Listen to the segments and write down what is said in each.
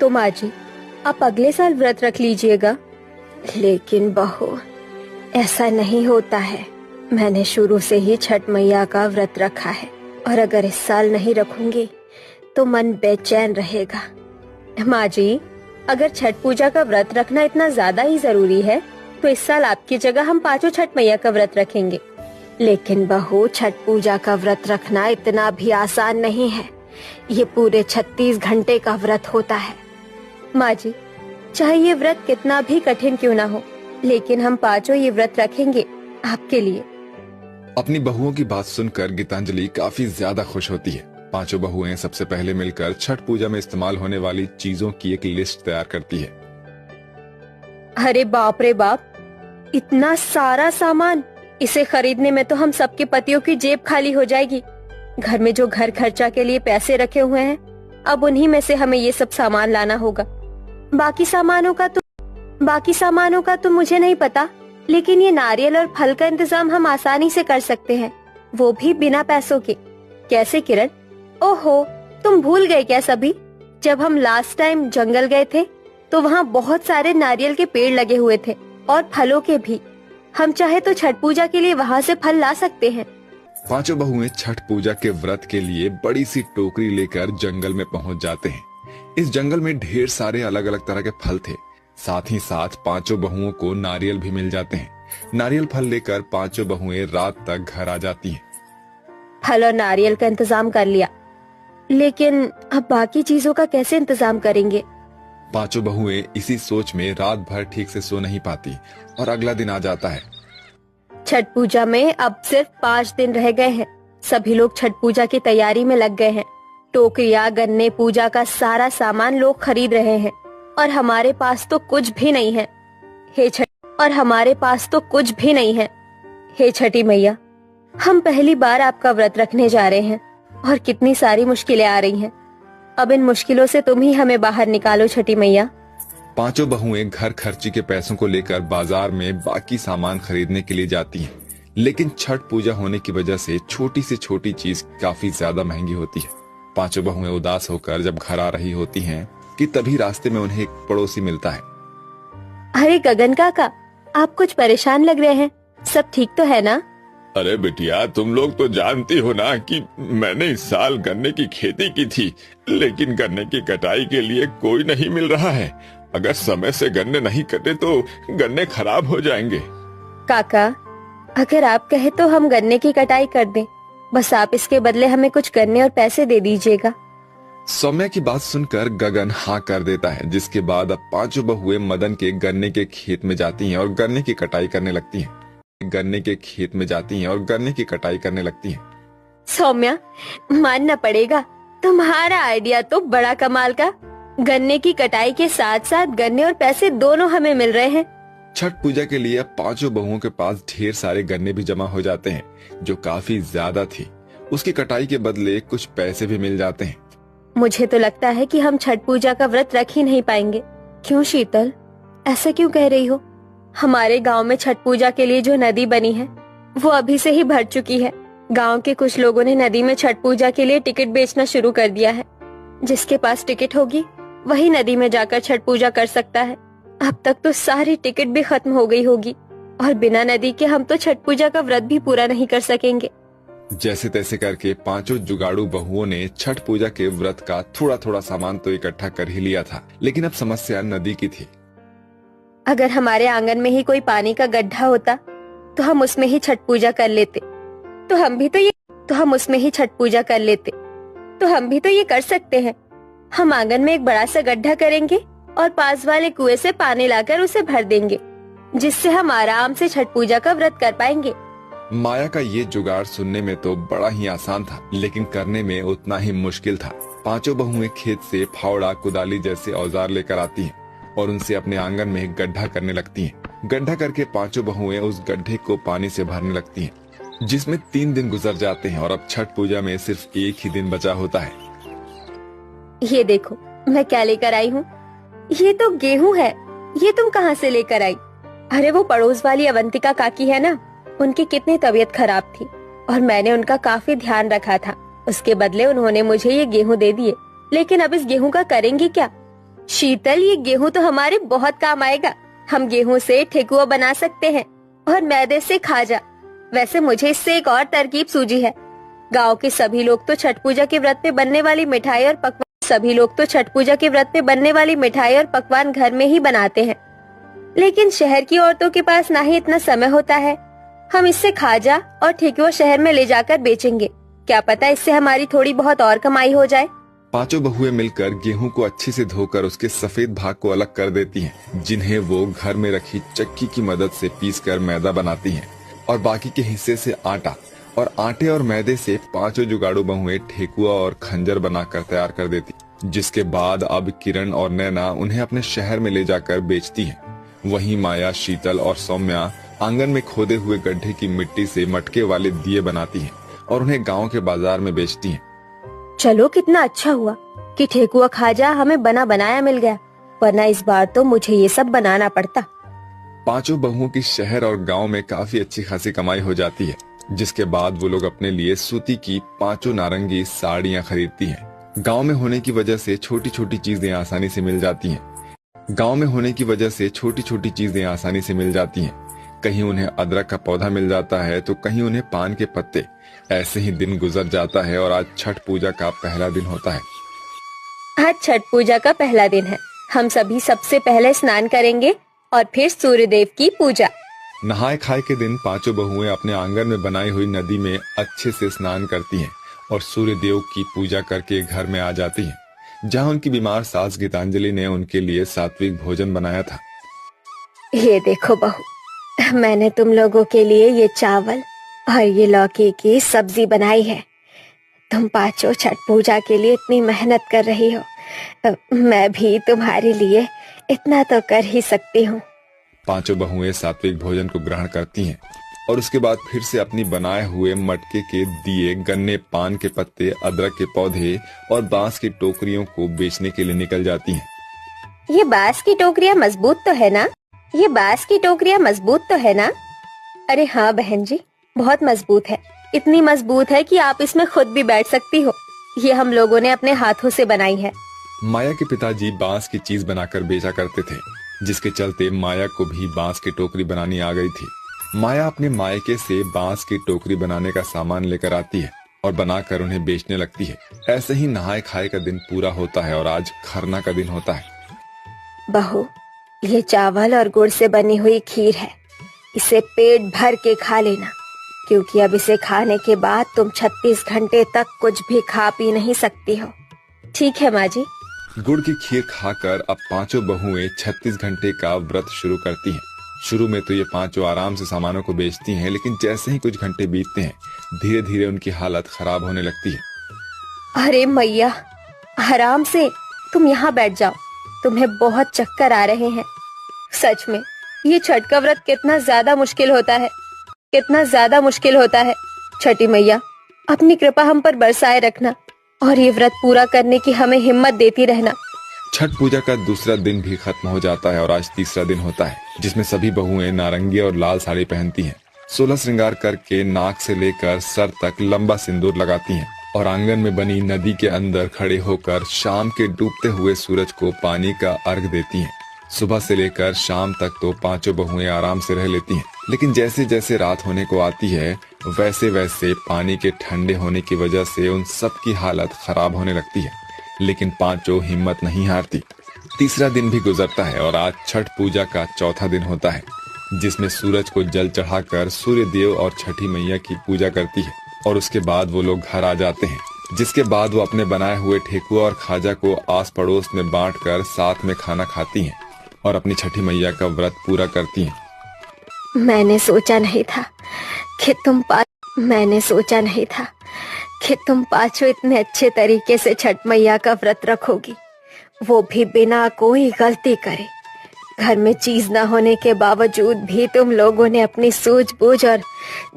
तो माँ जी, आप अगले साल व्रत रख लीजिएगा। लेकिन बहू, ऐसा नहीं होता है। मैंने शुरू से ही छठ मैया का व्रत रखा है, और अगर इस साल नहीं रखूंगी तो मन बेचैन रहेगा। माँ जी, अगर छठ पूजा का व्रत रखना इतना ज्यादा ही जरूरी है तो इस साल आपकी जगह हम पांचों छठ मैया का व्रत रखेंगे। लेकिन बहू, छठ पूजा का व्रत रखना इतना भी आसान नहीं है। ये पूरे 36 घंटे का व्रत होता है। माँ जी, चाहे ये व्रत कितना भी कठिन क्यों ना हो, लेकिन हम पांचों ये व्रत रखेंगे आपके लिए। अपनी बहुओं की बात सुनकर गीतांजलि काफी ज्यादा खुश होती है। पांचों बहुएं सबसे पहले मिलकर छठ पूजा में इस्तेमाल होने वाली चीजों की एक लिस्ट तैयार करती है। अरे बाप रे बाप, इतना सारा सामान! इसे खरीदने में तो हम सबके पतियों की जेब खाली हो जाएगी। घर में जो घर खर्चा के लिए पैसे रखे हुए हैं, अब उन्हीं में से हमें ये सब सामान लाना होगा। बाकी सामानों का तो मुझे नहीं पता, लेकिन ये नारियल और फल का इंतजाम हम आसानी से कर सकते हैं, वो भी बिना पैसों के। कैसे किरण? ओहो, तुम भूल गए क्या सभी? जब हम लास्ट टाइम जंगल गए थे तो वहाँ बहुत सारे नारियल के पेड़ लगे हुए थे, और फलों के भी। हम चाहे तो छठ पूजा के लिए वहाँ से फल ला सकते हैं। पांचों बहुएं छठ पूजा के व्रत के लिए बड़ी सी टोकरी लेकर जंगल में पहुंच जाते हैं। इस जंगल में ढेर सारे अलग अलग तरह के फल थे। साथ ही साथ पांचों बहुओं को नारियल भी मिल जाते हैं। नारियल फल लेकर पांचों बहुएं रात तक घर आ जाती हैं। फल और नारियल का इंतजाम कर लिया, लेकिन अब बाकी चीजों का कैसे इंतजाम करेंगे? पांचों बहुएं इसी सोच में रात भर ठीक से सो नहीं पाती और अगला दिन आ जाता है। छठ पूजा में अब सिर्फ 5 दिन रह गए हैं। सभी लोग छठ पूजा की तैयारी में लग गए हैं। टोकरियां, गन्ने, पूजा का सारा सामान लोग खरीद रहे हैं, और हमारे पास तो कुछ भी नहीं है। हे छठी मैया, हम पहली बार आपका व्रत रखने जा रहे हैं, और कितनी सारी मुश्किलें आ रही हैं। अब इन मुश्किलों से तुम ही हमें बाहर निकालो छठी मैया। पांचों बहुएं घर खर्ची के पैसों को लेकर बाजार में बाकी सामान खरीदने के लिए जाती हैं, लेकिन छठ पूजा होने की वजह से छोटी से छोटी चीज काफी ज्यादा महंगी होती है। पांचों बहुएं उदास होकर जब घर आ रही होती हैं कि तभी रास्ते में उन्हें एक पड़ोसी मिलता है। अरे गगन काका, आप कुछ परेशान लग रहे हैं, सब ठीक तो है ना? अरे बिटिया, तुम लोग तो जानती हो ना कि मैंने इस साल गन्ने की खेती की थी, लेकिन गन्ने की कटाई के लिए कोई नहीं मिल रहा है। अगर समय से गन्ने नहीं कटे तो गन्ने खराब हो जाएंगे। काका, अगर आप कहे तो हम गन्ने की कटाई कर दें, बस आप इसके बदले हमें कुछ गन्ने और पैसे दे दीजिएगा। सौम्या की बात सुनकर गगन हाँ कर देता है, जिसके बाद अब पांचों बहुएं मदन के गन्ने के खेत में जाती हैं और गन्ने की कटाई करने लगती हैं। सौम्या, मानना पड़ेगा, तुम्हारा आइडिया तो बड़ा कमाल का। गन्ने की कटाई के साथ साथ गन्ने और पैसे दोनों हमें मिल रहे हैं। छठ पूजा के लिए पांचों बहुओं के पास ढेर सारे गन्ने भी जमा हो जाते हैं, जो काफी ज्यादा थी। उसकी कटाई के बदले कुछ पैसे भी मिल जाते हैं। मुझे तो लगता है कि हम छठ पूजा का व्रत रख ही नहीं पाएंगे। क्यों शीतल, ऐसा क्यों कह रही हो? हमारे गांव में छठ पूजा के लिए जो नदी बनी है वो अभी से ही भर चुकी है। गांव के कुछ लोगों ने नदी में छठ पूजा के लिए टिकट बेचना शुरू कर दिया है। जिसके पास टिकट होगी वही नदी में जाकर छठ पूजा कर सकता है। अब तक तो सारी टिकट भी खत्म हो गई होगी, और बिना नदी के हम तो छठ पूजा का व्रत भी पूरा नहीं कर सकेंगे। जैसे तैसे करके पांचों जुगाड़ू बहुओं ने छठ पूजा के व्रत का थोड़ा थोड़ा सामान तो इकट्ठा कर ही लिया था, लेकिन अब समस्या नदी की थी। अगर हमारे आंगन में ही कोई पानी का गड्ढा होता तो हम उसमें ही छठ पूजा कर लेते। तो हम भी तो ये कर सकते हैं। हम आंगन में एक बड़ा सा गड्ढा करेंगे और पास वाले कुएं से पानी लाकर उसे भर देंगे, जिससे हम आराम से छठ पूजा का व्रत कर पाएंगे। माया का ये जुगाड़ सुनने में तो बड़ा ही आसान था, लेकिन करने में उतना ही मुश्किल था। पांचों बहुएं खेत से फावड़ा, कुदाली जैसे औजार लेकर आती हैं और उनसे अपने आंगन में एक गड्ढा करने लगती हैं। गड्ढा करके पांचों बहुएं उस गड्ढे को पानी से भरने लगती हैं, जिसमें 3 दिन गुजर जाते हैं और अब छठ पूजा में सिर्फ एक ही दिन बचा होता है। ये देखो मैं क्या लेकर आई हूँ। ये तो गेहूं है। ये तुम कहाँ से लेकर आई? अरे वो पड़ोस वाली अवंतिका काकी है ना, उनकी कितनी तबीयत खराब थी और मैंने उनका काफी ध्यान रखा था। उसके बदले उन्होंने मुझे ये गेहूं दे दिए, लेकिन अब इस गेहूं का करेंगी क्या? शीतल, ये गेहूं तो हमारे बहुत काम आएगा। हम गेहूं से ठेकुआ बना सकते हैं और मैदे से खाजा। वैसे मुझे इससे एक और तरकीब सूझी है। गांव के सभी लोग तो छठ पूजा के व्रत पे बनने वाली मिठाई और पकवान घर में ही बनाते हैं, लेकिन शहर की औरतों के पास ना ही इतना समय होता है। हम इससे खाजा और ठेकुआ शहर में ले जाकर बेचेंगे। क्या पता इससे हमारी थोड़ी बहुत और कमाई हो जाए। पांचों बहुएं मिलकर गेहूं को अच्छे से धोकर उसके सफेद भाग को अलग कर देती हैं, जिन्हें वो घर में रखी चक्की की मदद से पीसकर मैदा बनाती हैं, और बाकी के हिस्से से आटा, और आटे और मैदे से पांचों जुगाड़ू बहुएं ठेकुआ और खंजर बनाकर तैयार कर देती, जिसके बाद अब किरण और नैना उन्हें अपने शहर में ले जाकर बेचती हैं। वहीं माया, शीतल और सौम्या आंगन में खोदे हुए गड्ढे की मिट्टी से मटके वाले दिए बनाती हैं और उन्हें गांव के बाजार में बेचती हैं। चलो, कितना अच्छा हुआ कि ठेकुआ खाजा हमें बना बनाया मिल गया, वरना इस बार तो मुझे ये सब बनाना पड़ता। पांचों बहुओं की शहर और गांव में काफी अच्छी खासी कमाई हो जाती है, जिसके बाद वो लोग अपने लिए सूती की पांचों नारंगी साड़ियां खरीदती हैं। गांव में होने की वजह से छोटी छोटी चीजें आसानी से मिल जाती हैं। कहीं उन्हें अदरक का पौधा मिल जाता है तो कहीं उन्हें पान के पत्ते। ऐसे ही दिन गुजर जाता है और आज छठ पूजा का पहला दिन होता है। आज छठ पूजा का पहला दिन है। हम सभी सबसे पहले स्नान करेंगे और फिर सूर्य देव की पूजा। नहाए खाए के दिन पांचों बहुएं अपने आंगन में बनाई हुई नदी में अच्छे से स्नान करती हैं और सूर्य देव की पूजा करके घर में आ जाती हैं, जहां उनकी बीमार सास गीतांजलि ने उनके लिए सात्विक भोजन बनाया था। ये देखो बहू, मैंने तुम लोगों के लिए ये चावल और ये लौकी की सब्जी बनाई है। तुम पांचों छठ पूजा के लिए इतनी मेहनत कर रही हो, मैं भी तुम्हारे लिए इतना तो कर ही सकती हूँ। पांचों बहुएं सात्विक भोजन को ग्रहण करती हैं और उसके बाद फिर से अपनी बनाए हुए मटके के दिए, गन्ने, पान के पत्ते, अदरक के पौधे और बांस की टोकरियों को बेचने के लिए निकल जाती हैं। ये बांस की टोकरियां मजबूत तो है ना? अरे हाँ बहन जी, बहुत मजबूत है। इतनी मजबूत है कि आप इसमें खुद भी बैठ सकती हो। ये हम लोगों ने अपने हाथों से बनाई है। माया के पिताजी बांस की चीज बनाकर बेचा करते थे, जिसके चलते माया को भी बांस की टोकरी बनानी आ गई थी। माया अपने मायके से बांस की टोकरी बनाने का सामान लेकर आती है और बनाकर उन्हें बेचने लगती है। ऐसे ही नहाए खाए का दिन पूरा होता है और आज खरना का दिन होता है। बहू, ये चावल और गुड़ से बनी हुई खीर है। इसे पेट भर के खा लेना, क्योंकि अब इसे खाने के बाद तुम 36 घंटे तक कुछ भी खा पी नहीं सकती हो। ठीक है माँ जी। गुड़ की खीर खाकर अब पांचों बहुएं 36 घंटे का व्रत शुरू करती हैं। शुरू में तो ये पांचों आराम से सामानों को बेचती हैं, लेकिन जैसे ही कुछ घंटे बीतते हैं, धीरे धीरे उनकी हालत खराब होने लगती है। अरे मैया, आराम से, तुम यहाँ बैठ जाओ। तुम्हें बहुत चक्कर आ रहे हैं। सच में ये छठ का व्रत कितना ज्यादा मुश्किल होता है। छठी मैया, अपनी कृपा हम पर बरसाए रखना और ये व्रत पूरा करने की हमें हिम्मत देती रहना। छठ पूजा का दूसरा दिन भी खत्म हो जाता है और आज तीसरा दिन होता है, जिसमें सभी बहुएं नारंगी और लाल साड़ी पहनती हैं। 16 श्रृंगार करके नाक से लेकर सर तक लंबा सिंदूर लगाती हैं और आंगन में बनी नदी के अंदर खड़े होकर शाम के डूबते हुए सूरज को पानी का अर्घ देती हैं। सुबह से लेकर शाम तक तो पांचों बहुएं आराम से रह लेती हैं, लेकिन जैसे जैसे रात होने को आती है, वैसे वैसे पानी के ठंडे होने की वजह से उन सब की हालत खराब होने लगती है। लेकिन पांचों हिम्मत नहीं हारती। तीसरा दिन भी गुजरता है और आज छठ पूजा का चौथा दिन होता है, जिसमें सूरज को जल चढ़ाकर सूर्य देव और छठी मैया की पूजा करती है और उसके बाद वो लोग घर आ जाते हैं, जिसके बाद वो अपने बनाए हुए ठेकुआ और खाजा को आस पड़ोस में बांटकर साथ में खाना खाती हैं और अपनी छठी मैया का व्रत पूरा करती हैं। मैंने सोचा नहीं था कि तुम पांचों इतने अच्छे तरीके से छठ मैया का व्रत रखोगी, वो भी बिना कोई गलती करे। घर में चीज न होने के बावजूद भी तुम लोगों ने अपनी सूझबूझ और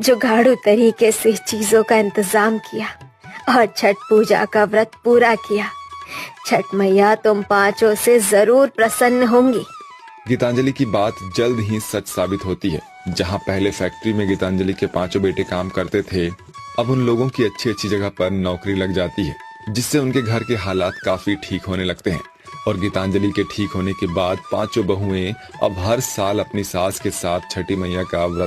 जुगाड़ू तरीके से चीजों का इंतजाम किया और छठ पूजा का व्रत पूरा किया। छठ मैया तुम पांचों से जरूर प्रसन्न होंगी। गीतांजलि की बात जल्द ही सच साबित होती है। जहां पहले फैक्ट्री में गीतांजलि के पांचों बेटे काम करते थे, अब उन लोगों की अच्छी अच्छी जगह पर नौकरी लग जाती है, जिससे उनके घर के हालात काफी ठीक होने लगते हैं। और गीतांजलि के ठीक होने के बाद पांचों बहुएं अब हर साल अपनी सास के साथ छठी मैया का व्रत